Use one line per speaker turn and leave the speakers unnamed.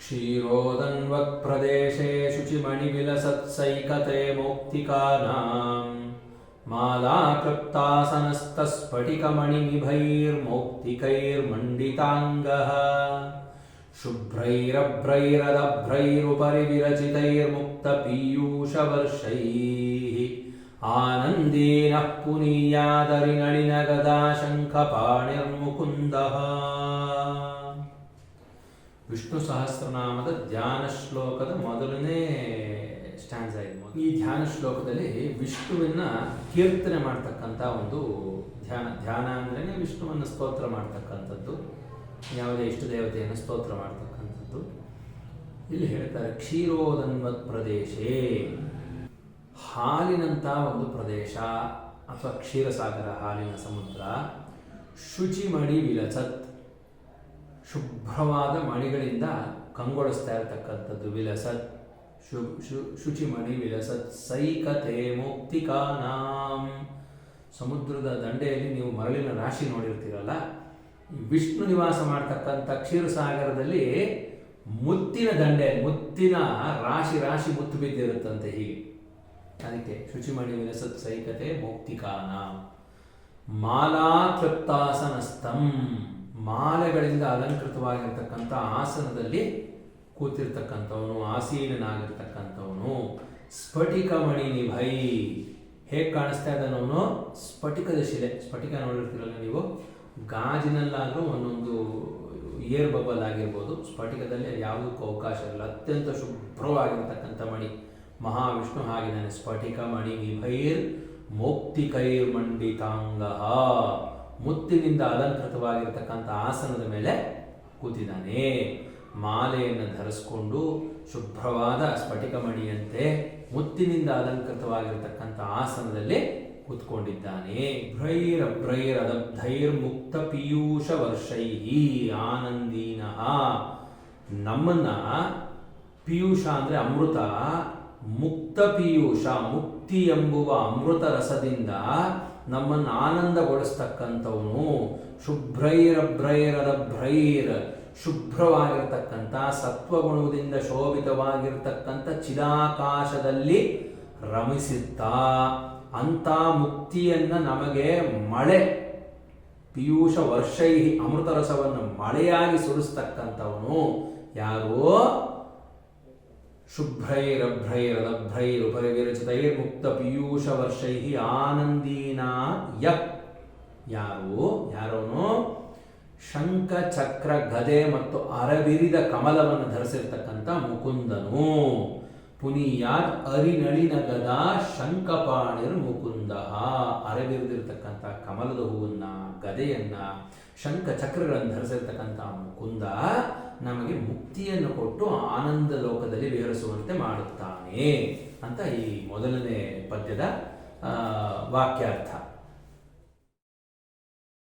क्षीरोदन्वक्प्रदेशे शुचिमणिविलसत्सैकते मौक्तिकानां मालाक्लृप्तासनस्तस्फटिकमणिनिभैर्मौक्तिकैर्मण्डिताङ्गः शुभ्रैरभ्रैरदभ्रैरुपरि विरचितैर्मुक्तपीयूषवर्षैः आनन्दीनः पुनीयादरिनलिनगदाशङ्खपाणिर्मुकुन्दः. ವಿಷ್ಣು ಸಹಸ್ರನಾಮದ ಧ್ಯಾನ ಶ್ಲೋಕದ ಮೊದಲನೇ ಸ್ಟ್ಯಾನ್ಸ ಇದು. ಈ ಧ್ಯಾನ ಶ್ಲೋಕದಲ್ಲಿ ವಿಷ್ಣುವನ್ನ ಕೀರ್ತನೆ ಮಾಡ್ತಕ್ಕಂಥ ಒಂದು ಧ್ಯಾನ ಅಂದ್ರೆ ವಿಷ್ಣುವನ್ನು ಸ್ತೋತ್ರ ಮಾಡ್ತಕ್ಕಂಥದ್ದು, ಯಾವುದೇ ಇಷ್ಟ ದೇವತೆಯನ್ನು ಸ್ತೋತ್ರ ಮಾಡ್ತಕ್ಕಂಥದ್ದು. ಇಲ್ಲಿ ಹೇಳ್ತಾರೆ ಕ್ಷೀರೋದನ್ವತ್ ಪ್ರದೇಶೇ, ಹಾಲಿನಂಥ ಒಂದು ಪ್ರದೇಶ ಅಥವಾ ಕ್ಷೀರಸಾಗರ, ಹಾಲಿನ ಸಮುದ್ರ. ಶುಚಿಮಣಿ ವಿಲಸತ್, ಶುಭ್ರವಾದ ಮಣಿಗಳಿಂದ ಕಂಗೊಳಿಸ್ತಾ ಇರತಕ್ಕಂಥದ್ದು. ವಿಲಸತ್ ಶುಚಿಮಣಿ ವಿಲಸತ್ ಸೈಕತೆ ಮೌಕ್ತಿಕಾನಾಂ. ಸಮುದ್ರದ ದಂಡೆಯಲ್ಲಿ ನೀವು ಮರಳಿನ ರಾಶಿ ನೋಡಿರ್ತೀರಲ್ಲ, ವಿಷ್ಣು ನಿವಾಸ ಮಾಡ್ತಕ್ಕಂಥ ಕ್ಷೀರಸಾಗರದಲ್ಲಿ ಮುತ್ತಿನ ದಂಡೆ, ಮುತ್ತಿನ ರಾಶಿ ರಾಶಿ ಮುತ್ತು ಬಿದ್ದಿರುತ್ತಂತೆ. ಹೀಗೆ ಅದಕ್ಕೆ ಶುಚಿಮಣಿ ವಿಲಸತ್ ಸೈಕತೆ ಮೌಕ್ತಿಕಾನಾಂ. ಮಾಲಾ ತೃಪ್ತಾಸನಸ್ತಂ, ಮಾಲೆಗಳಿಂದ ಅಲಂಕೃತವಾಗಿರ್ತಕ್ಕಂಥ ಆಸನದಲ್ಲಿ ಕೂತಿರ್ತಕ್ಕಂಥವನು, ಆಸೀನನಾಗಿರ್ತಕ್ಕಂಥವನು. ಸ್ಫಟಿಕಮಣಿ ನಿಭೈ, ಹೇಗೆ ಕಾಣಿಸ್ತಾ ಇದ್ದಾನವನು? ಸ್ಫಟಿಕದ ಶಿಲೆ. ಸ್ಫಟಿಕ ನೋಡಿರ್ತೀರಲ್ಲ ನೀವು, ಗಾಜಿನಲ್ಲಾದರೂ ಒಂದೊಂದು ಏರ್ ಬಬಲ್ ಆಗಿರ್ಬೋದು, ಸ್ಫಟಿಕದಲ್ಲಿ ಯಾವುದಕ್ಕೂ ಅವಕಾಶ ಇರಲ್ಲ. ಅತ್ಯಂತ ಶುಭ್ರವಾಗಿರ್ತಕ್ಕಂಥ ಮಣಿ ಮಹಾವಿಷ್ಣು ಹಾಗಿದ್ದಾನೆ. ಸ್ಫಟಿಕ ಮಣಿ ನಿಭೈರ್ ಮೌಕ್ತಿಕೈರ್ಮಂಡಿತಾಂಗಃ, ಮುತ್ತಿನಿಂದ ಅಲಂಕೃತವಾಗಿರ್ತಕ್ಕಂಥ ಆಸನದ ಮೇಲೆ ಕೂತಿದ್ದಾನೆ. ಮಾಲೆಯನ್ನು ಧರಿಸ್ಕೊಂಡು ಶುಭ್ರವಾದ ಸ್ಫಟಿಕ ಮಣಿಯಂತೆ ಮುತ್ತಿನಿಂದ ಅಲಂಕೃತವಾಗಿರ್ತಕ್ಕಂಥ ಆಸನದಲ್ಲಿ ಕೂತ್ಕೊಂಡಿದ್ದಾನೆ. ಭ್ರೈರಭ್ರೈರದಬ್ಧೈರ್ಮುಕ್ತ ಪೀಯೂಷ ವರ್ಷೈಹಿ ಆನಂದೀನಃ. ನಮ್ಮನ್ನ ಪೀಯೂಷ ಅಂದ್ರೆ ಅಮೃತ, ಮುಕ್ತ ಪೀಯೂಷ, ಮುಕ್ತಿ ಎಂಬುವ ಅಮೃತ ರಸದಿಂದ ನಮ್ಮನ್ನು ಆನಂದಗೊಳಿಸ್ತಕ್ಕಂಥವನು. ಶುಭ್ರೈರಭ್ರೈರದಭ್ರೈರ್, ಶುಭ್ರವಾಗಿರ್ತಕ್ಕಂಥ ಸತ್ವಗುಣದಿಂದ ಶೋಭಿತವಾಗಿರ್ತಕ್ಕಂಥ ಚಿದಾಕಾಶದಲ್ಲಿ ರಮಿಸುತ್ತಾ ಅಂತ ಮುಕ್ತಿಯನ್ನ ನಮಗೆ ಮಳೆ, ಪೀಯೂಷ ವರ್ಷೈಹಿ, ಅಮೃತ ರಸವನ್ನು ಮಳೆಯಾಗಿ ಸುರಿಸ್ತಕ್ಕಂಥವನು ಯಾರು? ಶುಭ್ರೈರಭ್ರೈರದಭ್ರೈರುಪರಿ ವಿರಚಿತೈರ್ಮುಕ್ತ ಪೀಯೂಷ ವರ್ಷೈಹಿ ಆನಂದೀನ ಯಃ. ಯಾರೋನು? ಶಂಖ ಚಕ್ರ ಗದೆ ಮತ್ತು ಅರವಿರಿದ ಕಮಲವನ್ನು ಧರಿಸಿರ್ತಕ್ಕಂಥ ಮುಕುಂದನು. ಪುನೀಯಾತ್ ಅರಿನಳಿನ ಗದಾ ಶಂಖಪಾಣಿರ್ ಮುಕುಂದ. ಅರವಿರಿದಿರ್ತಕ್ಕಂಥ ಕಮಲದ ಹೂವನ್ನ, ಗದೆಯನ್ನ, ಶಂಖ ಚಕ್ರಗಳನ್ನು ಧರಿಸಿರ್ತಕ್ಕಂಥ ಮುಕುಂದ ನಮಗೆ ಮುಕ್ತಿಯನ್ನು ಕೊಟ್ಟು ಆನಂದ ಲೋಕದಲ್ಲಿ ವಿಹರಿಸುವಂತೆ ಮಾಡುತ್ತಾನೆ ಅಂತ ಈ ಮೊದಲನೇ ಪದ್ಯದ ವಾಕ್ಯಾರ್ಥ.